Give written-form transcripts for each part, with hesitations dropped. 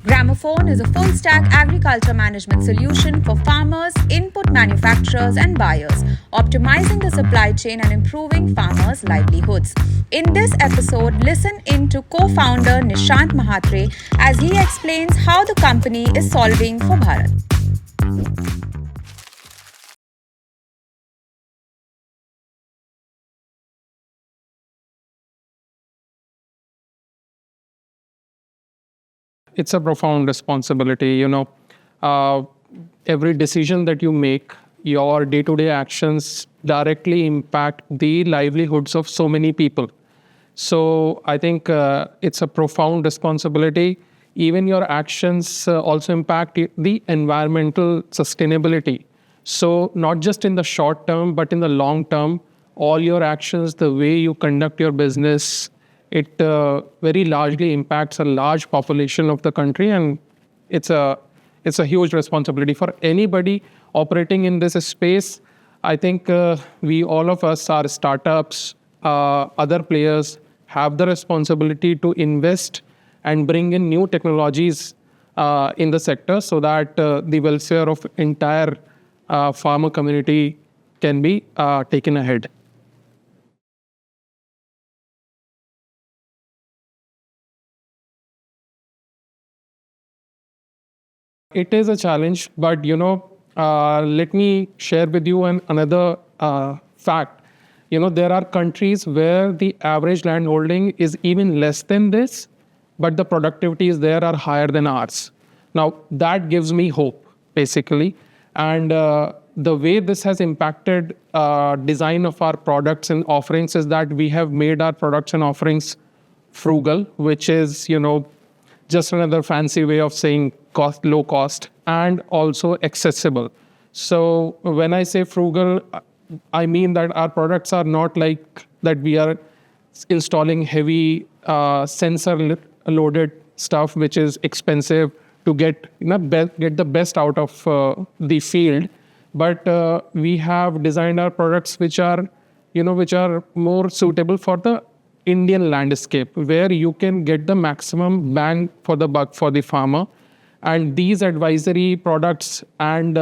Gramophone is a full-stack agriculture management solution for farmers, input manufacturers, and buyers, optimizing the supply chain and improving farmers' livelihoods. In this episode, listen in to co-founder Nishant Mahatre as he explains how the company is solving for Bharat. It's a profound responsibility. Uh, every decision that you make, your day-to-day actions directly impact the livelihoods of so many people. So I think it's a profound responsibility. Even your actions also impact the environmental sustainability. So not just in the short term, but in the long term, all your actions, the way you conduct your business, it very largely impacts a large population of the country, and it's a it's a huge responsibility for anybody operating in this space. I think we all of us are startups, other players have the responsibility to invest and bring in new technologies in the sector so that the welfare of entire farmer community can be taken ahead. It is a challenge, but let me share with you another fact. There are countries where the average land holding is even less than this, but the productivities there are higher than ours. Now, that gives me hope, basically. And the way this has impacted design of our products and offerings is that we have made our products and offerings frugal, which is, just another fancy way of saying low cost and also accessible. So when I say frugal, I mean that our products are not like that we are installing heavy sensor loaded stuff, which is expensive to get get the best out of the field. But we have designed our products which are more suitable for the Indian landscape, where you can get the maximum bang for the buck for the farmer. And these advisory products and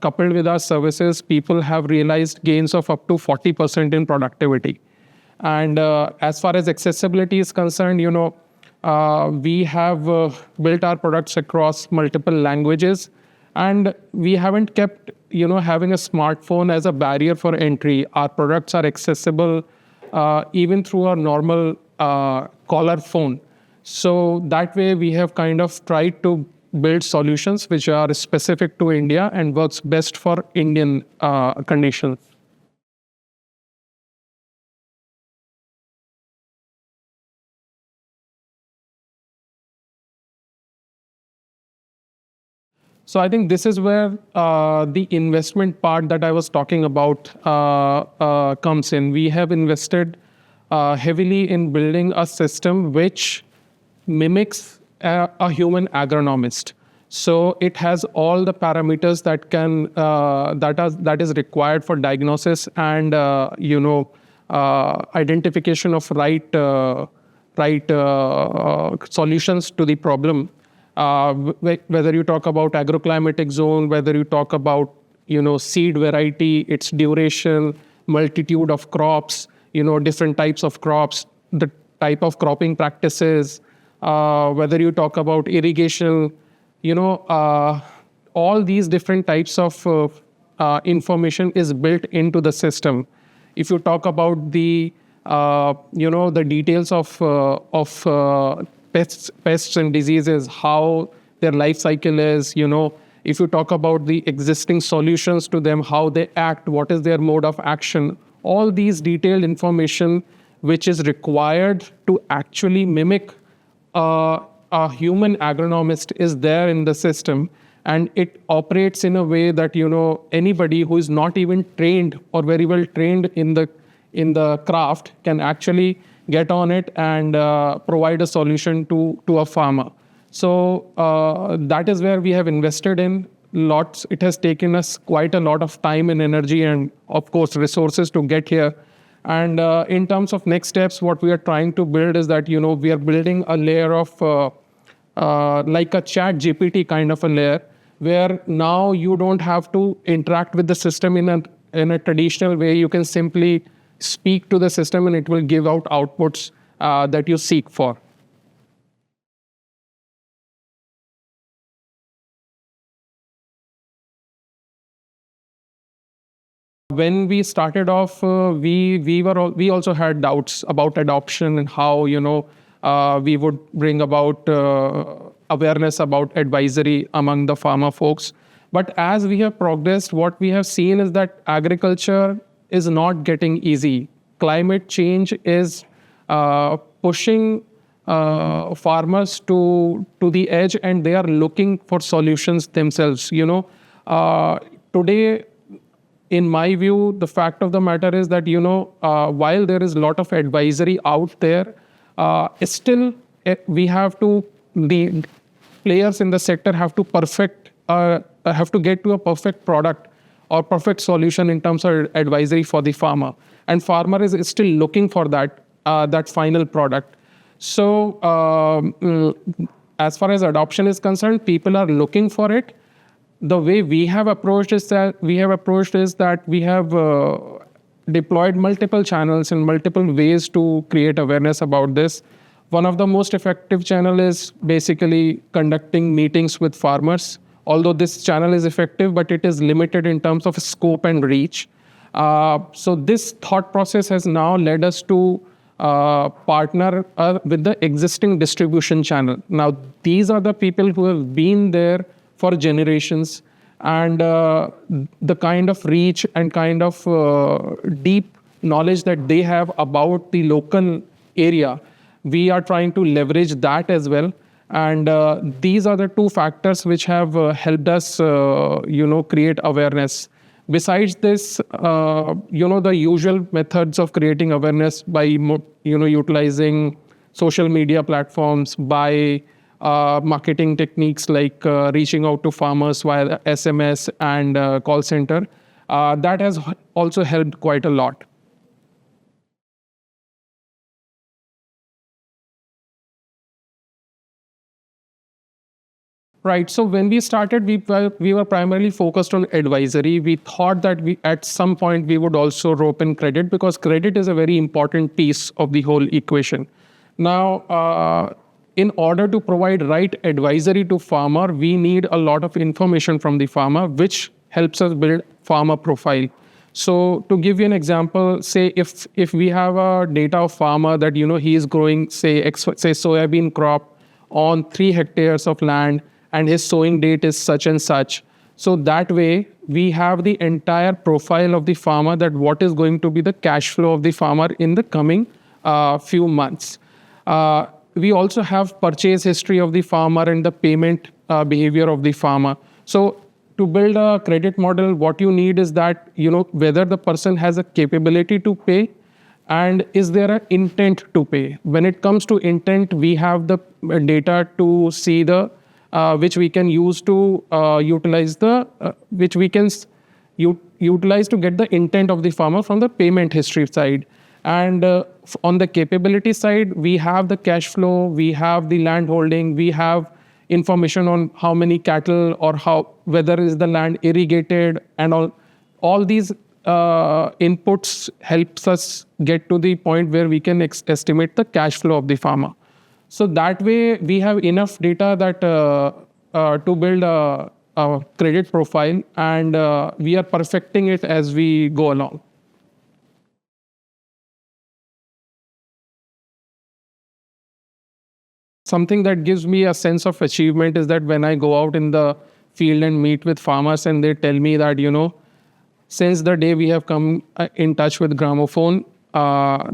coupled with our services, people have realized gains of up to 40% in productivity. And as far as accessibility is concerned, we have built our products across multiple languages, and we haven't kept having a smartphone as a barrier for entry. Our products are accessible even through our normal collar phone. So that way we have kind of tried to build solutions which are specific to India and works best for Indian conditions. So I think this is where the investment part that I was talking about comes in. We have invested heavily in building a system which mimics a human agronomist. So it has all the parameters that is required for diagnosis and identification of right solutions to the problem. Whether you talk about agroclimatic zone, whether you talk about seed variety, its duration, multitude of crops, different types of crops, the type of cropping practices, whether you talk about irrigation, all these different types of information is built into the system. If you talk about the details of pests and diseases, how their life cycle is, if you talk about the existing solutions to them, how they act, what is their mode of action, all these detailed information which is required to actually mimic a human agronomist is there in the system, and it operates in a way that anybody who is not even trained or very well trained in the craft can actually get on it and provide a solution to a farmer. So that is where we have invested in lots. It has taken us quite a lot of time and energy and, of course, resources to get here. And in terms of next steps, what we are trying to build is that we are building a layer of like a chat GPT kind of a layer, where now you don't have to interact with the system in a traditional way. You can simply speak to the system and it will give out outputs that you seek for. When we started off, we also had doubts about adoption and how we would bring about awareness about advisory among the farmer folks. But as we have progressed, what we have seen is that agriculture is not getting easy. Climate change is pushing farmers to the edge, and they are looking for solutions themselves. Today, in my view, the fact of the matter is that while there is a lot of advisory out there, still we have to the players in the sector have to have to get to a perfect product or perfect solution in terms of advisory for the farmer, and farmer is still looking for that final product. So as far as adoption is concerned, people are looking for it. The way we have approached is that we have deployed multiple channels and multiple ways to create awareness about this. One of the most effective channel is basically conducting meetings with farmers. Although this channel is effective, but it is limited in terms of scope and reach. So this thought process has now led us to partner with the existing distribution channel. Now, these are the people who have been there for generations, and the kind of reach and kind of deep knowledge that they have about the local area, we are trying to leverage that as well. And these are the two factors which have helped us create awareness. Besides this, the usual methods of creating awareness by utilizing social media platforms, by marketing techniques like reaching out to farmers via SMS and call center, that has also helped quite a lot. Right. So when we started, we were primarily focused on advisory. We thought that at some point we would also rope in credit, because credit is a very important piece of the whole equation. Now, in order to provide right advisory to farmer, we need a lot of information from the farmer, which helps us build farmer profile. So to give you an example, say if we have a data of farmer that he is growing say soybean crop on 3 hectares of land, and his sowing date is such and such. So that way we have the entire profile of the farmer, that what is going to be the cash flow of the farmer in the coming few months. We also have purchase history of the farmer and the payment behavior of the farmer. So to build a credit model, what you need is that, whether the person has a capability to pay, and is there an intent to pay. When it comes to intent, we have the data to see which we can use to utilize to get the intent of the farmer from the payment history side. And on the capability side, we have the cash flow, we have the land holding, we have information on how many cattle or whether is the land irrigated, and all these inputs helps us get to the point where we can estimate the cash flow of the farmer. So that way we have enough data that to build a credit profile, and we are perfecting it as we go along. Something that gives me a sense of achievement is that when I go out in the field and meet with farmers, and they tell me that, since the day we have come in touch with Gramophone,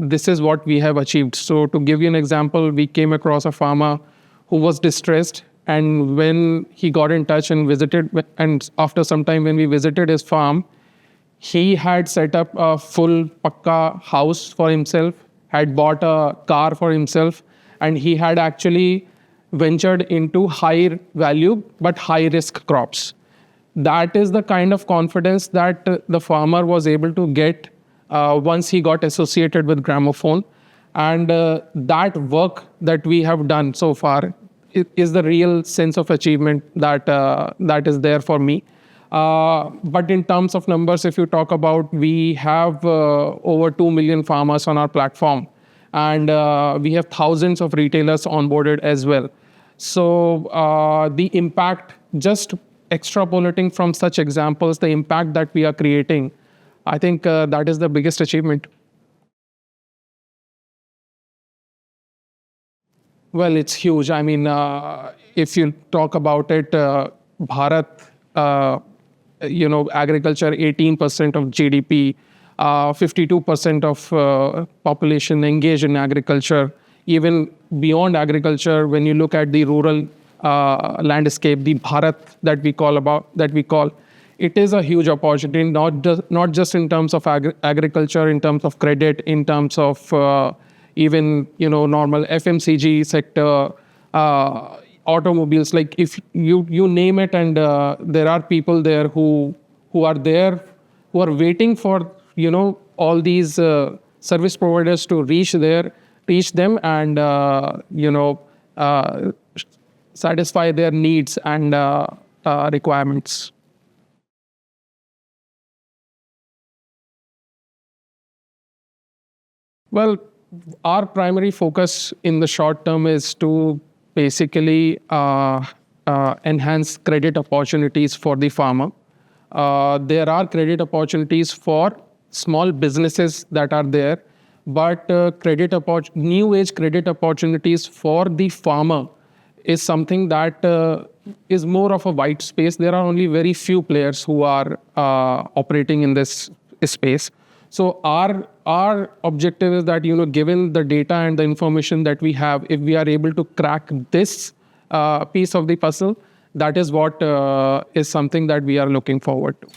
this is what we have achieved. So to give you an example, we came across a farmer who was distressed, and when he got in touch and visited, and after some time when we visited his farm, he had set up a full pakka house for himself, had bought a car for himself, and he had actually ventured into high value but high risk crops. That is the kind of confidence that the farmer was able to get once he got associated with Gramophone. And that work that we have done so far is the real sense of achievement that is there for me. But in terms of numbers, if you talk about, we have over 2 million farmers on our platform, and we have thousands of retailers onboarded as well. So the impact, just extrapolating from such examples, the impact that we are creating, I think that is the biggest achievement. Well, it's huge. I mean, if you talk about it, Bharat, agriculture, 18% of GDP, 52% of population engaged in agriculture. Even beyond agriculture, when you look at the rural landscape, the Bharat that we call, it is a huge opportunity, not just in terms of agriculture, in terms of credit, in terms of even normal FMCG sector, automobiles. Like if you name it, and there are people there who are waiting for all these service providers to reach them and satisfy their needs and requirements. Well, our primary focus in the short term is to basically enhance credit opportunities for the farmer. There are credit opportunities for small businesses that are there, but new age credit opportunities for the farmer is something that is more of a white space. There are only very few players who are operating in this space. So our objective is that, given the data and the information that we have, if we are able to crack this piece of the puzzle, that is what is something that we are looking forward to.